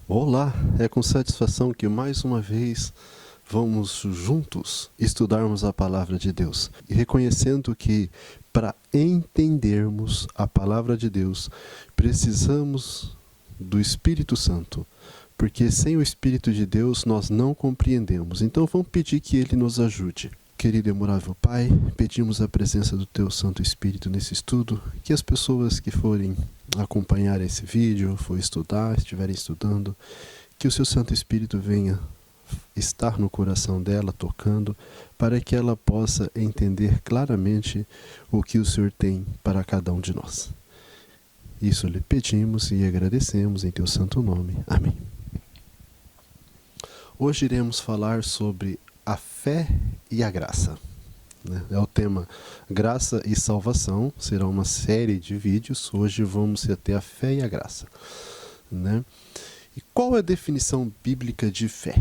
Olá, é com satisfação que mais uma vez vamos juntos estudarmos a palavra de Deus e reconhecendo que para entendermos a palavra de Deus precisamos do Espírito Santo, porque sem o Espírito de Deus nós não compreendemos. Então vamos pedir que Ele nos ajude. Querido e amável Pai, pedimos a presença do Teu Santo Espírito nesse estudo, que as pessoas que forem acompanhar esse vídeo, for estudar, estiverem estudando, que o Seu Santo Espírito venha estar no coração dela, tocando, para que ela possa entender claramente o que o Senhor tem para cada um de nós. Isso lhe pedimos e agradecemos em Teu Santo nome. Amém. Hoje iremos falar sobre a fé e a graça. É o tema Graça e Salvação, será uma série de vídeos. Hoje vamos ter a fé e a graça. E qual é a definição bíblica de fé?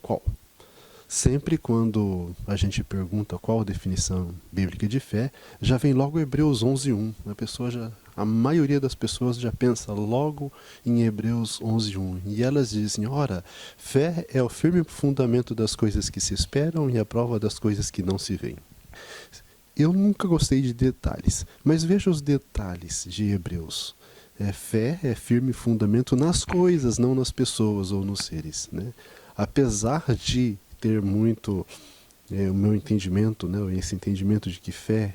Qual? Sempre quando a gente pergunta qual a definição bíblica de fé, já vem logo Hebreus 11:1. A maioria das pessoas já pensa logo em Hebreus 11:1. E elas dizem, ora, fé é o firme fundamento das coisas que se esperam e a prova das coisas que não se veem. Eu nunca gostei de detalhes, mas veja os detalhes de Hebreus. Fé é firme fundamento nas coisas, não nas pessoas ou nos seres. Apesar de ter muito o meu entendimento, esse entendimento de que fé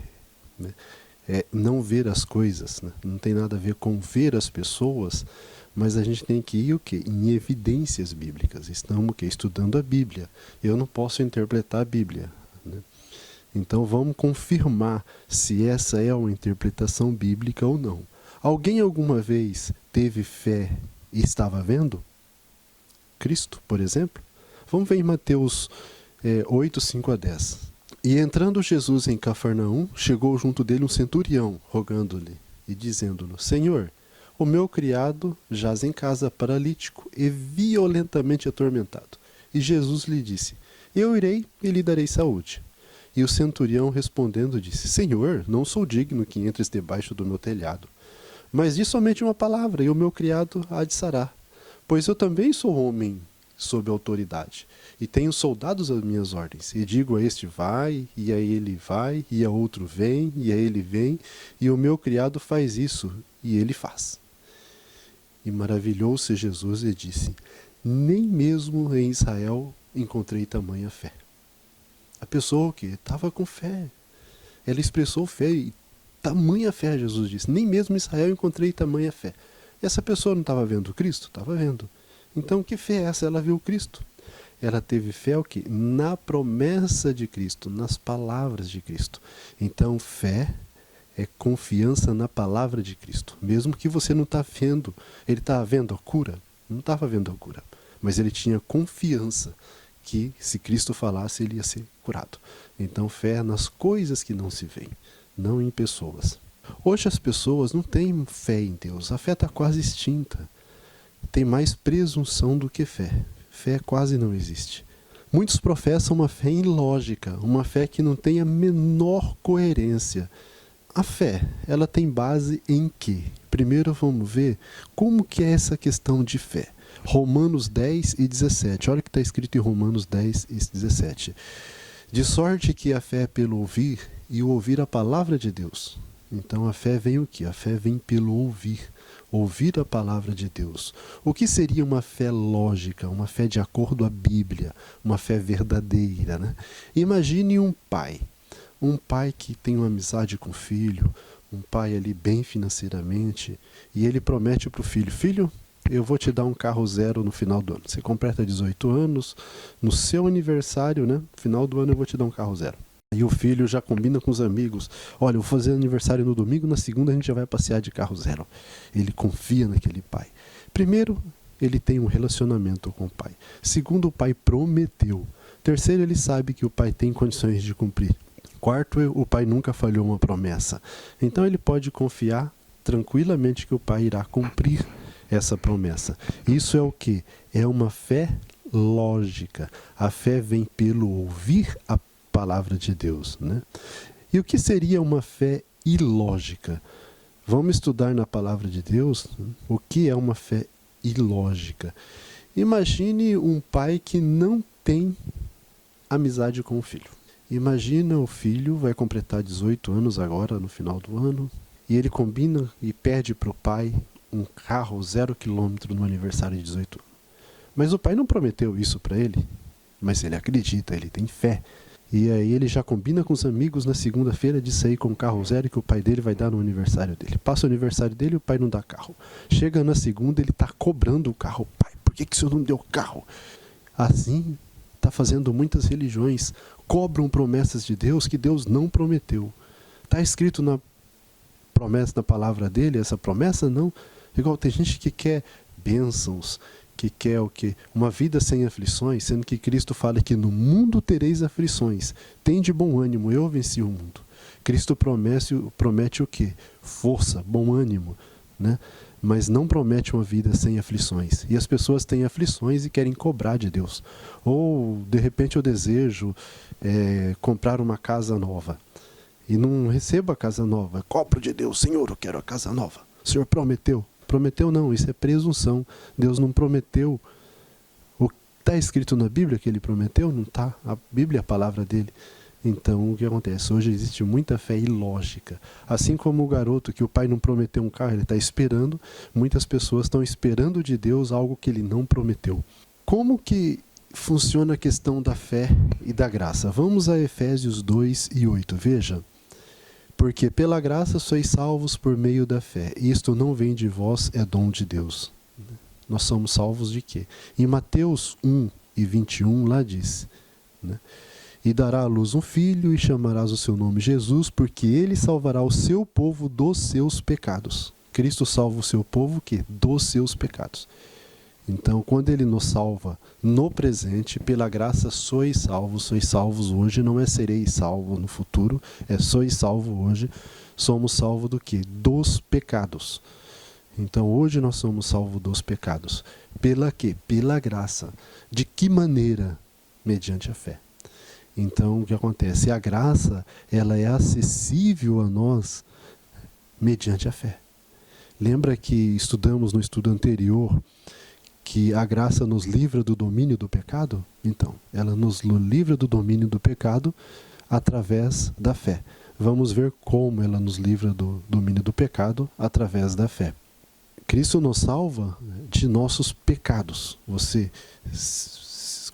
é não ver as coisas, não tem nada a ver com ver as pessoas, mas a gente tem que ir o quê? Em evidências bíblicas. Estamos estudando a Bíblia. Eu não posso interpretar a Bíblia. Então vamos confirmar se essa é uma interpretação bíblica ou não. Alguém alguma vez teve fé e estava vendo? Cristo, por exemplo? Vamos ver em Mateus 8, 5 a 10. E entrando Jesus em Cafarnaum, chegou junto dele um centurião, rogando-lhe e dizendo-lhe, Senhor, o meu criado jaz em casa paralítico e violentamente atormentado. E Jesus lhe disse, eu irei e lhe darei saúde. E o centurião respondendo disse, Senhor, não sou digno que entres debaixo do meu telhado, mas diz somente uma palavra e o meu criado há de sarar, pois eu também sou homem sob autoridade, e tenho soldados às minhas ordens, e digo a este vai, e a ele vai, e a outro vem, e a ele vem, e o meu criado faz isso, e ele faz. E maravilhou-se Jesus e disse, nem mesmo em Israel encontrei tamanha fé. A pessoa que estava com fé, ela expressou fé, e tamanha fé, Jesus disse, nem mesmo em Israel encontrei tamanha fé. Essa pessoa não estava vendo Cristo? Estava vendo. Então, que fé é essa? Ela viu Cristo. Ela teve fé o quê? Na promessa de Cristo, nas palavras de Cristo. Então, fé é confiança na palavra de Cristo. Mesmo que você não está vendo, ele está vendo a cura? Não estava vendo a cura. Mas ele tinha confiança que se Cristo falasse, ele ia ser curado. Então, fé é nas coisas que não se veem, não em pessoas. Hoje as pessoas não têm fé em Deus. A fé está quase extinta. Tem mais presunção do que fé. Fé quase não existe. Muitos professam uma fé ilógica, uma fé que não tem a menor coerência. A fé, ela tem base em quê? Primeiro vamos ver como que é essa questão de fé. Romanos 10 e 17. Olha o que está escrito em Romanos 10 e 17. De sorte que a fé é pelo ouvir, e o ouvir a palavra de Deus. Então a fé vem o quê? A fé vem pelo ouvir. Ouvir a palavra de Deus. O que seria uma fé lógica, uma fé de acordo à Bíblia, uma fé verdadeira, Imagine um pai que tem uma amizade com o filho, um pai ali bem financeiramente, e ele promete para o filho, filho, eu vou te dar um carro zero no final do ano. Você completa 18 anos, no seu aniversário, no final do ano eu vou te dar um carro zero. E o filho já combina com os amigos, olha, eu vou fazer aniversário no domingo, na segunda a gente já vai passear de carro zero. Ele confia naquele pai. Primeiro, ele tem um relacionamento com o pai. Segundo, o pai prometeu. Terceiro, ele sabe que o pai tem condições de cumprir. Quarto, o pai nunca falhou uma promessa. Então ele pode confiar tranquilamente que o pai irá cumprir essa promessa. Isso é o quê? É uma fé lógica. A fé vem pelo ouvir a palavra de Deus, E o que seria uma fé ilógica? Vamos estudar na palavra de Deus o que é uma fé ilógica. Imagine um pai que não tem amizade com o filho. Imagina o filho vai completar 18 anos agora, no final do ano, e ele combina e pede para o pai um carro 0 km no aniversário de 18 anos. Mas o pai não prometeu isso para ele, mas ele acredita, ele tem fé. E aí ele já combina com os amigos na segunda-feira de sair com um carro 0 que o pai dele vai dar no aniversário dele. Passa o aniversário dele e o pai não dá carro. Chega na segunda, ele está cobrando o carro. Pai, por que o senhor não deu carro? Assim está fazendo muitas religiões. Cobram promessas de Deus que Deus não prometeu. Está escrito na promessa, na palavra dele, essa promessa não. Igual tem gente que quer bênçãos, que quer o quê? Uma vida sem aflições, sendo que Cristo fala que no mundo tereis aflições. Tem de bom ânimo, eu venci o mundo. Cristo promete o quê? Força, bom ânimo, né? Mas não promete uma vida sem aflições. E as pessoas têm aflições e querem cobrar de Deus. Ou, de repente, eu desejo comprar uma casa nova. E não recebo a casa nova. Cobro de Deus, Senhor, eu quero a casa nova. O Senhor prometeu. Prometeu não, isso é presunção. Deus não prometeu. O que está escrito na Bíblia que ele prometeu, não está. A Bíblia é a palavra dele. Então, o que acontece? Hoje existe muita fé ilógica. Assim como o garoto que o pai não prometeu um carro, ele está esperando. Muitas pessoas estão esperando de Deus algo que ele não prometeu. Como que funciona a questão da fé e da graça? Vamos a Efésios 2:8. Veja. Porque pela graça sois salvos por meio da fé. Isto não vem de vós, é dom de Deus. Nós somos salvos de quê? Em Mateus 1:21, lá diz, né? E dará à luz um filho, e chamarás o seu nome Jesus, porque ele salvará o seu povo dos seus pecados. Cristo salva o seu povo que? Dos seus pecados. Então, quando ele nos salva no presente, pela graça sois salvos hoje, não é sereis salvos no futuro, é sois salvos hoje, somos salvos do quê? Dos pecados. Então, hoje nós somos salvos dos pecados. Pela quê? Pela graça. De que maneira? Mediante a fé. Então, o que acontece? A graça, ela é acessível a nós mediante a fé. Lembra que estudamos no estudo anterior que a graça nos livra do domínio do pecado? Então, ela nos livra do domínio do pecado através da fé. Vamos ver como ela nos livra do domínio do pecado através da fé. Cristo nos salva de nossos pecados. Você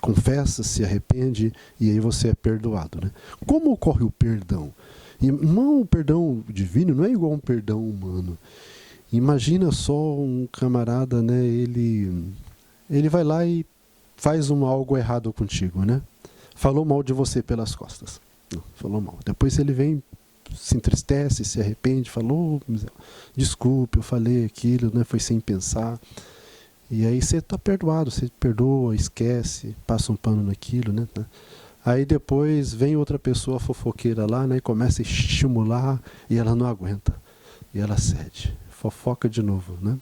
confessa, se arrepende e aí você é perdoado, né? Como ocorre o perdão? E não, o perdão divino não é igual a um perdão humano. Imagina só um camarada, né? Ele vai lá e faz algo errado contigo, né? Falou mal de você pelas costas. Não, falou mal. Depois ele vem, se entristece, se arrepende, falou, desculpe, eu falei aquilo, né? Foi sem pensar. E aí você está perdoado, você perdoa, esquece, passa um pano naquilo, né? Aí depois vem outra pessoa fofoqueira lá, né? E começa a estimular e ela não aguenta. E ela cede. Fofoca de novo, né?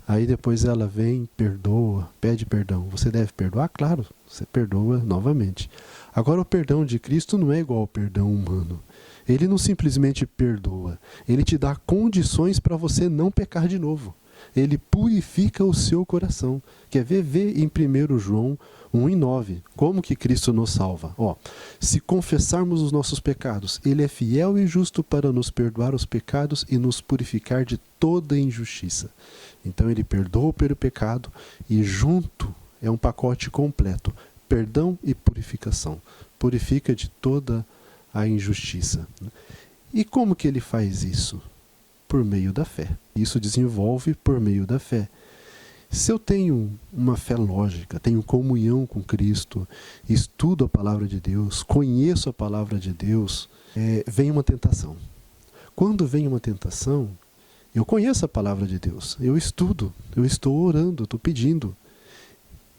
Aí depois ela vem, perdoa, pede perdão. Você deve perdoar? Claro, você perdoa novamente. Agora o perdão de Cristo não é igual ao perdão humano. Ele não simplesmente perdoa. Ele te dá condições para você não pecar de novo. Ele purifica o seu coração. Quer ver? Vê em 1 João 1:9. Como que Cristo nos salva? Se confessarmos os nossos pecados, Ele é fiel e justo para nos perdoar os pecados e nos purificar de toda injustiça. Então Ele perdoa pelo pecado e junto é um pacote completo. Perdão e purificação. Purifica de toda a injustiça. E como que Ele faz isso? Por meio da fé. Isso desenvolve por meio da fé. Se eu tenho uma fé lógica, tenho comunhão com Cristo, estudo a palavra de Deus, conheço a palavra de Deus, vem uma tentação. Quando vem uma tentação, eu conheço a palavra de Deus, eu estudo, eu estou orando, estou pedindo.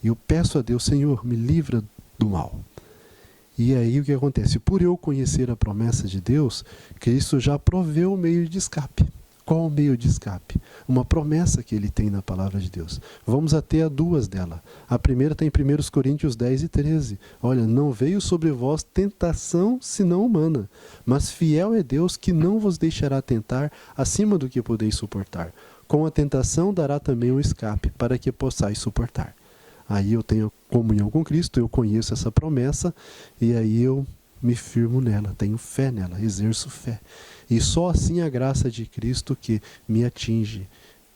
E eu peço a Deus, Senhor, me livra do mal. E aí o que acontece? Por eu conhecer a promessa de Deus, Cristo já proveu o meio de escape. Qual o meio de escape? Uma promessa que ele tem na palavra de Deus. Vamos até a duas dela. A primeira está em 1 Coríntios 10:13. Olha, não veio sobre vós tentação senão humana, mas fiel é Deus que não vos deixará tentar acima do que podeis suportar. com a tentação dará também um escape, para que possais suportar. Aí eu tenho comunhão com Cristo, eu conheço essa promessa, e aí eu me firmo nela, tenho fé nela, exerço fé. E só assim a graça de Cristo que me atinge,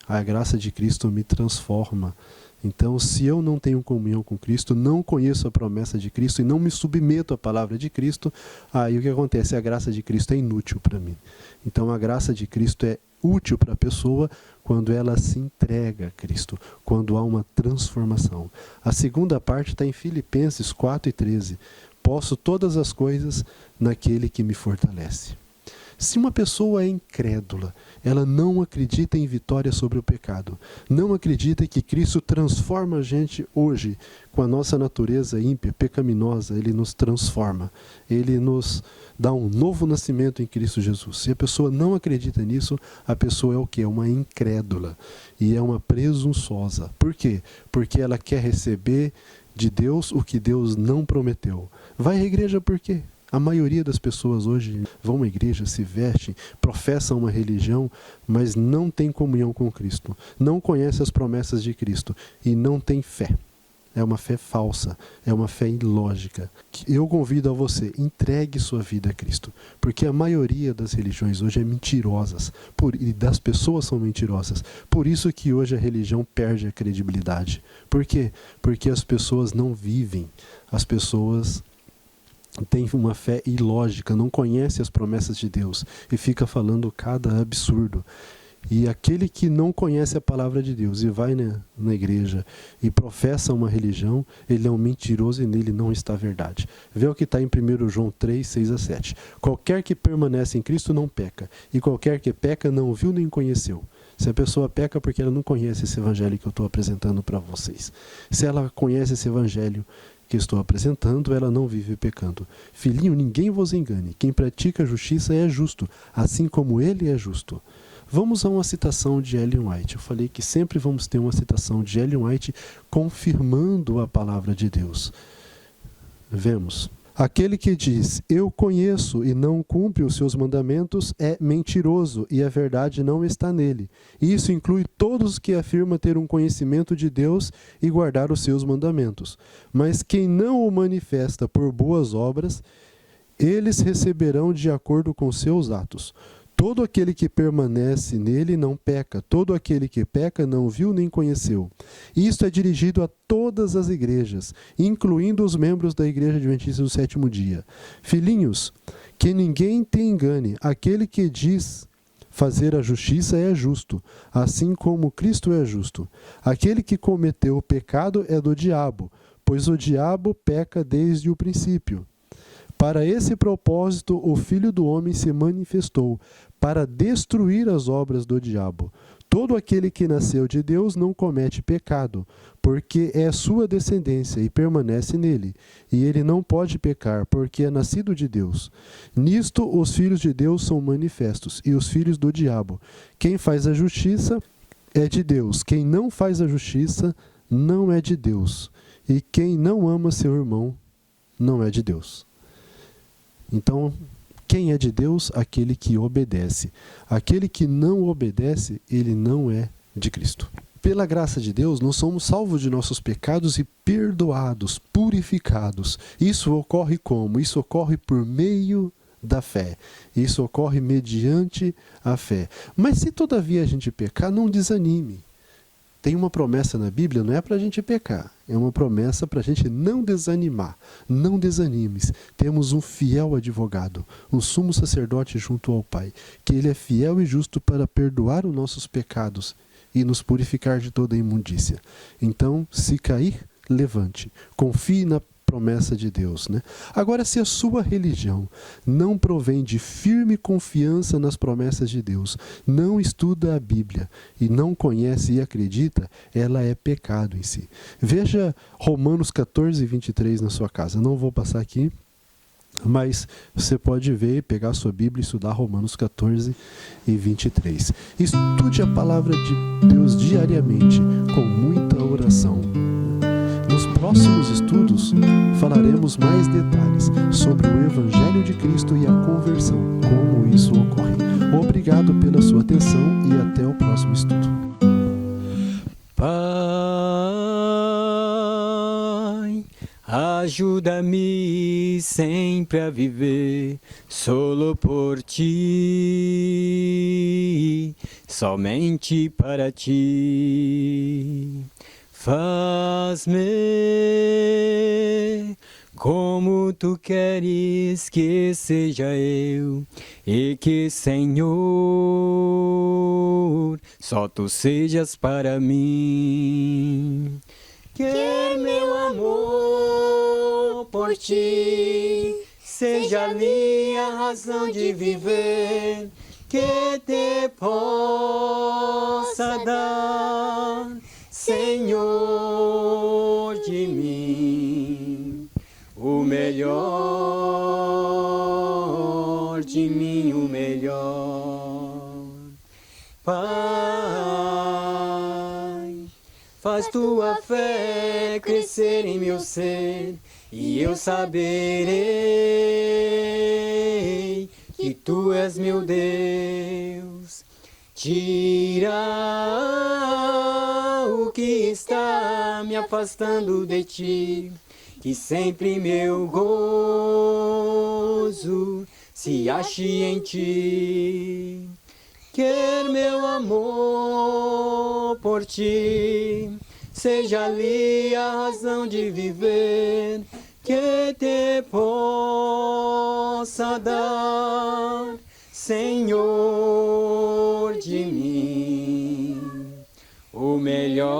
a graça de Cristo me transforma. Então, se eu não tenho comunhão com Cristo, não conheço a promessa de Cristo e não me submeto à palavra de Cristo, aí o que acontece? A graça de Cristo é inútil para mim. Então, a graça de Cristo é útil para a pessoa quando ela se entrega a Cristo, quando há uma transformação. A segunda parte está em Filipenses 4:13. Posso todas as coisas naquele que me fortalece. Se uma pessoa é incrédula, ela não acredita em vitória sobre o pecado, não acredita que Cristo transforma a gente hoje, com a nossa natureza ímpia, pecaminosa, Ele nos transforma, Ele nos dá um novo nascimento em Cristo Jesus. Se a pessoa não acredita nisso, a pessoa é o quê? É uma incrédula e é uma presunçosa. Por quê? Porque ela quer receber de Deus o que Deus não prometeu. Vai à igreja por quê? A maioria das pessoas hoje vão à igreja, se vestem, professam uma religião, mas não tem comunhão com Cristo, não conhece as promessas de Cristo e não tem fé. É uma fé falsa, é uma fé ilógica. Eu convido a você, entregue sua vida a Cristo, porque a maioria das religiões hoje é mentirosas, e das pessoas são mentirosas. Por isso que hoje a religião perde a credibilidade. Por quê? Porque as pessoas não vivem, as pessoas tem uma fé ilógica, não conhece as promessas de Deus e fica falando cada absurdo. E aquele que não conhece a palavra de Deus e vai na igreja e professa uma religião, ele é um mentiroso e nele não está a verdade. Vê o que está em 1 João 3, 6-7. Qualquer que permanece em Cristo não peca, e qualquer que peca não viu nem conheceu. Se a pessoa peca porque ela não conhece esse evangelho que eu estou apresentando para vocês. Se ela conhece esse evangelho que estou apresentando, ela não vive pecando. Filhinho, ninguém vos engane. Quem pratica a justiça é justo, assim como ele é justo. Vamos a uma citação de Ellen White. Eu falei que sempre vamos ter uma citação de Ellen White confirmando a palavra de Deus. Vemos. Aquele que diz, eu conheço e não cumpre os seus mandamentos é mentiroso e a verdade não está nele. Isso inclui todos que afirmam ter um conhecimento de Deus e guardar os seus mandamentos. Mas quem não o manifesta por boas obras, eles receberão de acordo com seus atos. Todo aquele que permanece nele não peca, todo aquele que peca não viu nem conheceu. Isto é dirigido a todas as igrejas, incluindo os membros da Igreja Adventista do Sétimo Dia. Filhinhos, que ninguém te engane, aquele que diz fazer a justiça é justo, assim como Cristo é justo. Aquele que cometeu o pecado é do diabo, pois o diabo peca desde o princípio. Para esse propósito, o Filho do Homem se manifestou, para destruir as obras do diabo. Todo aquele que nasceu de Deus não comete pecado, porque é sua descendência e permanece nele. E ele não pode pecar, porque é nascido de Deus. Nisto, os filhos de Deus são manifestos, e os filhos do diabo. Quem faz a justiça é de Deus. Quem não faz a justiça não é de Deus. E quem não ama seu irmão não é de Deus. Então, quem é de Deus? Aquele que obedece. Aquele que não obedece, ele não é de Cristo. Pela graça de Deus, nós somos salvos de nossos pecados e perdoados, purificados. Isso ocorre como? Isso ocorre por meio da fé. Isso ocorre mediante a fé. Mas se todavia a gente pecar, não desanime. Tem uma promessa na Bíblia, não é para a gente pecar, é uma promessa para a gente não desanimar. Não desanimes. Temos um fiel advogado, um sumo sacerdote junto ao Pai, que ele é fiel e justo para perdoar os nossos pecados e nos purificar de toda imundícia. Então, se cair, levante. Confie na promessa de Deus, né? Agora, se a sua religião não provém de firme confiança nas promessas de Deus, não estuda a Bíblia e não conhece e acredita, ela é pecado em si. Veja Romanos 14, 23 na sua casa. Não vou passar aqui, mas você pode ver, pegar a sua Bíblia e estudar Romanos 14 e 23. Estude a palavra de Deus diariamente, com muita oração. Nos próximos estudos, falaremos mais detalhes sobre o Evangelho de Cristo e a conversão, como isso ocorre. Obrigado pela sua atenção e até o próximo estudo. Ajuda-me sempre a viver solo por ti, somente para ti. Faz-me como tu queres que seja eu, e que, Senhor, só tu sejas para mim. Quer meu amor por ti, seja ali a razão de viver, que te possa dar, Senhor, de mim, o melhor de mim, o melhor. Pai, faz tua fé crescer em meu ser, e eu saberei que tu és meu Deus. Tira o que está me afastando de ti, que sempre meu gozo se ache em ti. Quer meu amor por ti, seja ali a razão de viver, que te possa dar, Senhor, de mim, o melhor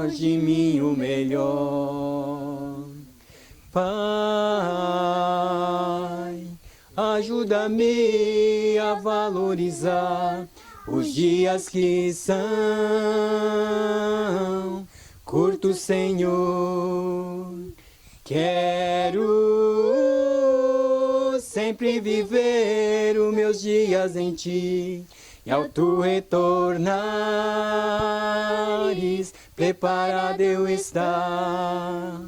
de mim, o melhor. Pai, ajuda-me a valorizar os dias que são curtos, Senhor. Quero sempre viver os meus dias em ti, e ao tu retornares, preparado eu estar.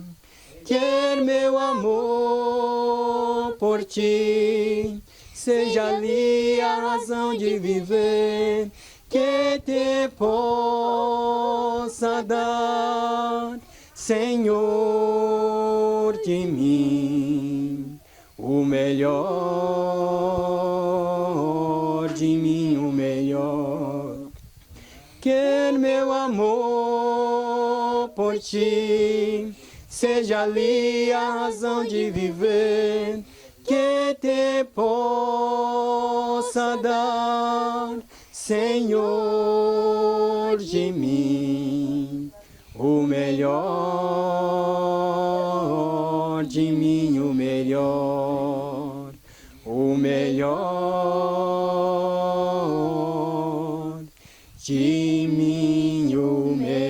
Quer meu amor por ti, seja ali a razão de viver, que te possa dar, Senhor, de mim, o melhor de mim, o melhor. Quer meu amor por ti, seja ali a razão de viver, que te possa dar, Senhor, de mim, o melhor de mim, o melhor, o melhor de mim, o melhor.